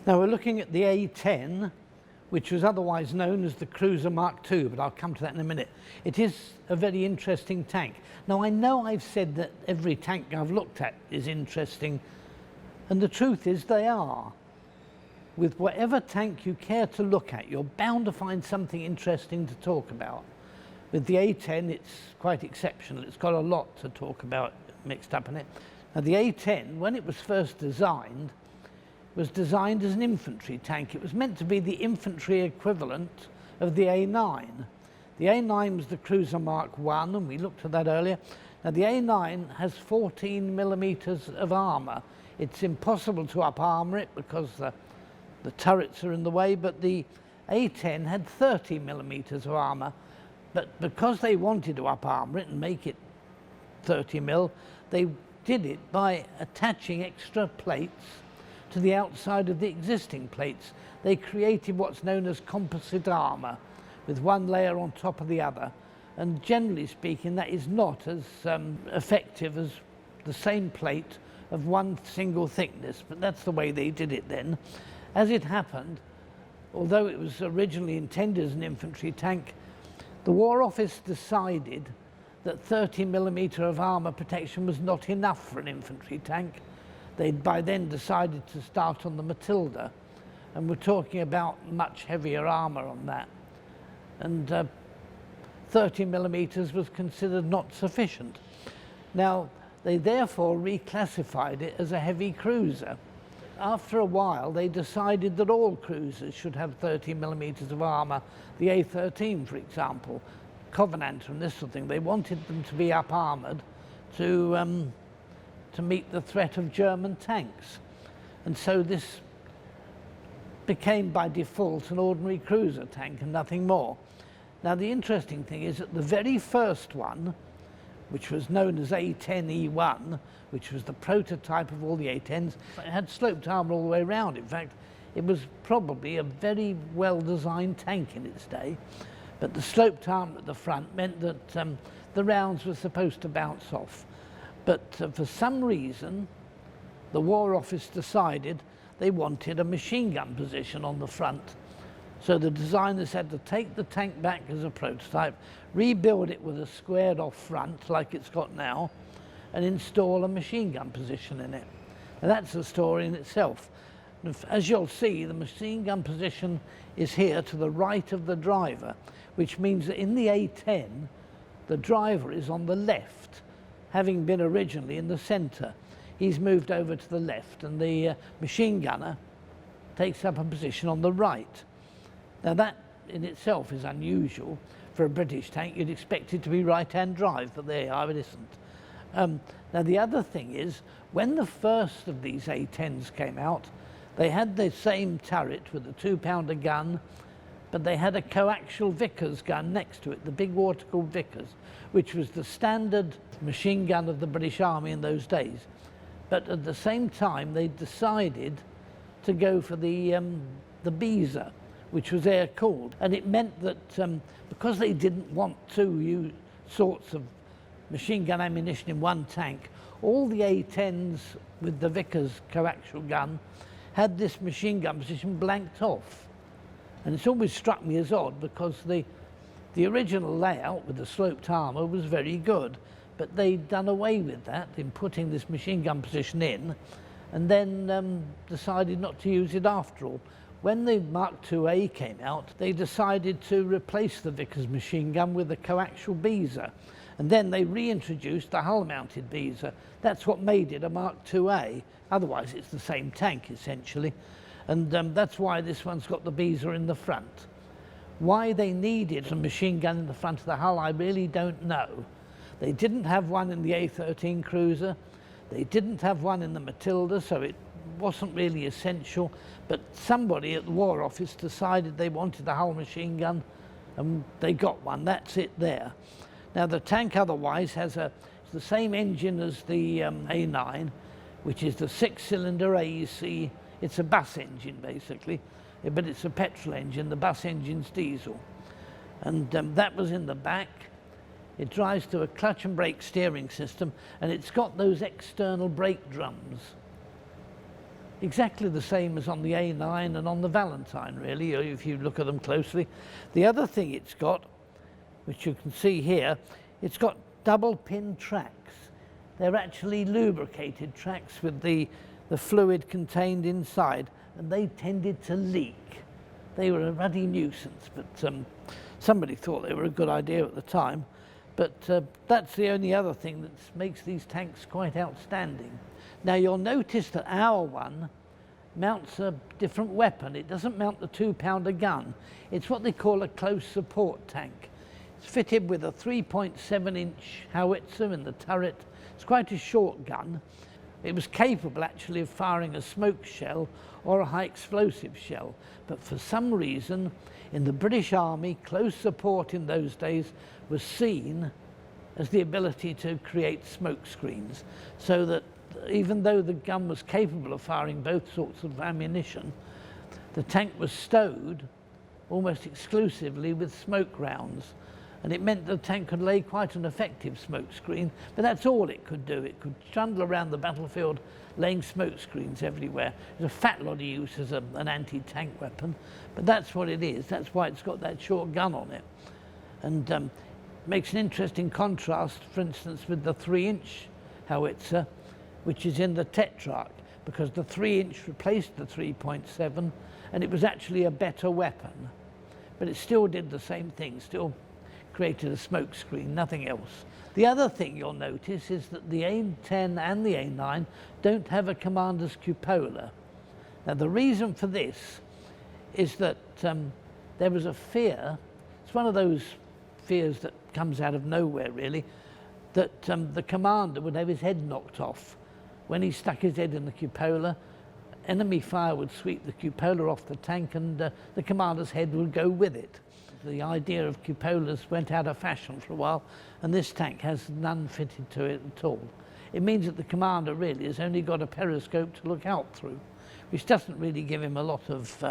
Now we're looking at the A10, which was otherwise known as the Cruiser Mark II, but I'll come to that in a minute. It is a very interesting tank. Now I know I've said that every tank I've looked at is interesting, and the truth is they are. With whatever tank you care to look at, you're bound to find something interesting to talk about. With the A10, it's quite exceptional. It's got a lot to talk about mixed up in it. Now the A10, when it was first designed, was designed as an infantry tank. It was meant to be the infantry equivalent of the A9. The A9 was the Cruiser Mark I, and we looked at that earlier. Now the A9 has 14 millimeters of armor. It's impossible to up-armor it because the turrets are in the way, but the A10 had 30 millimeters of armor. But because they wanted to up-armor it and make it 30 mil, they did it by attaching extra plates to the outside of the existing plates. They created what's known as composite armor, with one layer on top of the other. And generally speaking, that is not as effective as the same plate of one single thickness, but that's the way they did it then. As it happened, although it was originally intended as an infantry tank, the War Office decided that 30 millimeter of armor protection was not enough for an infantry tank. They'd by then decided to start on the Matilda, and we're talking about much heavier armor on that. And 30 millimeters was considered not sufficient. Now, they therefore reclassified it as a heavy cruiser. After a while, they decided that all cruisers should have 30 millimeters of armor. The A13, for example, Covenanter and this sort of thing, they wanted them to be up-armored to meet the threat of German tanks. And so this became by default an ordinary cruiser tank and nothing more. Now the interesting thing is that the very first one, which was known as A10E1, which was the prototype of all the A10s, it had sloped armor all the way around. In fact, it was probably a very well-designed tank in its day, but the sloped armor at the front meant that the rounds were supposed to bounce off. But for some reason, the War Office decided they wanted a machine gun position on the front. So the designers had to take the tank back as a prototype, rebuild it with a squared off front like it's got now, and install a machine gun position in it. And that's a story in itself. As you'll see, the machine gun position is here to the right of the driver, which means that in the A10, the driver is on the left, having been originally in the center. He's moved over to the left, and the machine gunner takes up a position on the right. Now that in itself is unusual for a British tank. You'd expect it to be right-hand drive, but there you are, it isn't. Now the other thing is, when the first of these A10s came out, they had the same turret with a 2-pounder gun, but they had a coaxial Vickers gun next to it, the big water-cooled Vickers, which was the standard machine gun of the British Army in those days. But at the same time, they decided to go for the Beezer, which was air-cooled. And it meant that because they didn't want two sorts of machine gun ammunition in one tank, all the A10s with the Vickers coaxial gun had this machine gun position blanked off. And it's always struck me as odd because the original layout with the sloped armor was very good, but they'd done away with that in putting this machine gun position in, and then decided not to use it after all. When the Mark II A came out, they decided to replace the Vickers machine gun with a coaxial Beezer, and then they reintroduced the hull-mounted Beezer. That's what made it a Mark II A. Otherwise, it's the same tank, essentially. And that's why this one's got the Beezer in the front. Why they needed a machine gun in the front of the hull, I really don't know. They didn't have one in the A13 Cruiser. They didn't have one in the Matilda, so it wasn't really essential. But somebody at the War Office decided they wanted a hull machine gun, and they got one. That's it there. Now the tank otherwise has it's the same engine as the A9, which is the 6-cylinder AEC. It's a bus engine basically, but it's a petrol engine. The bus engine's diesel. And that was in the back. It drives to a clutch and brake steering system, and it's got those external brake drums. exactly the same as on the A9 and on the Valentine, really, if you look at them closely. The other thing it's got, which you can see here, it's got double pin tracks. They're actually lubricated tracks with the fluid contained inside, and they tended to leak. They were a ruddy nuisance, but somebody thought they were a good idea at the time. But that's the only other thing that makes these tanks quite outstanding. Now you'll notice that our one mounts a different weapon. It doesn't mount the 2-pounder gun. It's what they call a close support tank. It's fitted with a 3.7-inch howitzer in the turret. It's quite a short gun. It was capable actually of firing a smoke shell or a high explosive shell, but for some reason in the British Army, close support in those days was seen as the ability to create smoke screens, so that even though the gun was capable of firing both sorts of ammunition, the tank was stowed almost exclusively with smoke rounds. And it meant the tank could lay quite an effective smoke screen, but that's all it could do. It could trundle around the battlefield laying smoke screens everywhere. It's a fat lot of use as an anti-tank weapon, but that's what it is. That's why it's got that short gun on it. And makes an interesting contrast, for instance, with the 3-inch howitzer, which is in the Tetrarch, because the 3-inch replaced the 3.7, and it was actually a better weapon. But it still did the same thing, still created a smoke screen, nothing else. The other thing you'll notice is that the A10 and the A9 don't have a commander's cupola. Now the reason for this is that there was a fear, it's one of those fears that comes out of nowhere really, that the commander would have his head knocked off. When he stuck his head in the cupola, enemy fire would sweep the cupola off the tank, and the commander's head would go with it. The idea of cupolas went out of fashion for a while, and this tank has none fitted to it at all. It means that the commander really has only got a periscope to look out through, which doesn't really give him a lot of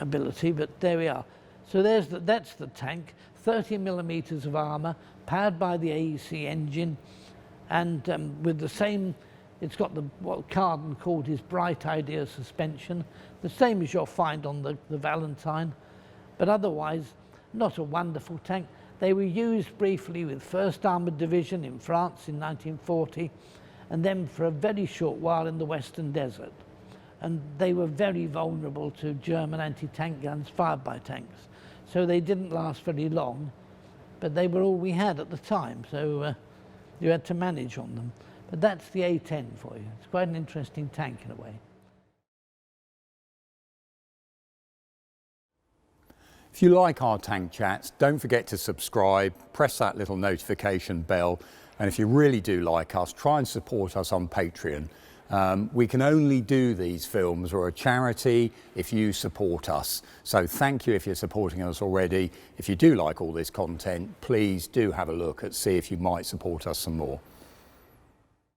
ability, but there we are. So that's the tank, 30 millimeters of armour, powered by the AEC engine, and with the same, it's got what Carden called his bright idea suspension, the same as you'll find on the Valentine. But otherwise, not a wonderful tank. They were used briefly with 1st Armoured Division in France in 1940, and then for a very short while in the Western Desert. And they were very vulnerable to German anti-tank guns fired by tanks. So they didn't last very long, but they were all we had at the time, so you had to manage on them. But that's the A10 for you. It's quite an interesting tank in a way. If you like our tank chats, don't forget to subscribe, press that little notification bell, and if you really do like us, try and support us on Patreon. We can only do these films, we're a charity, if you support us. So thank you if you're supporting us already. If you do like all this content, please do have a look and see if you might support us some more.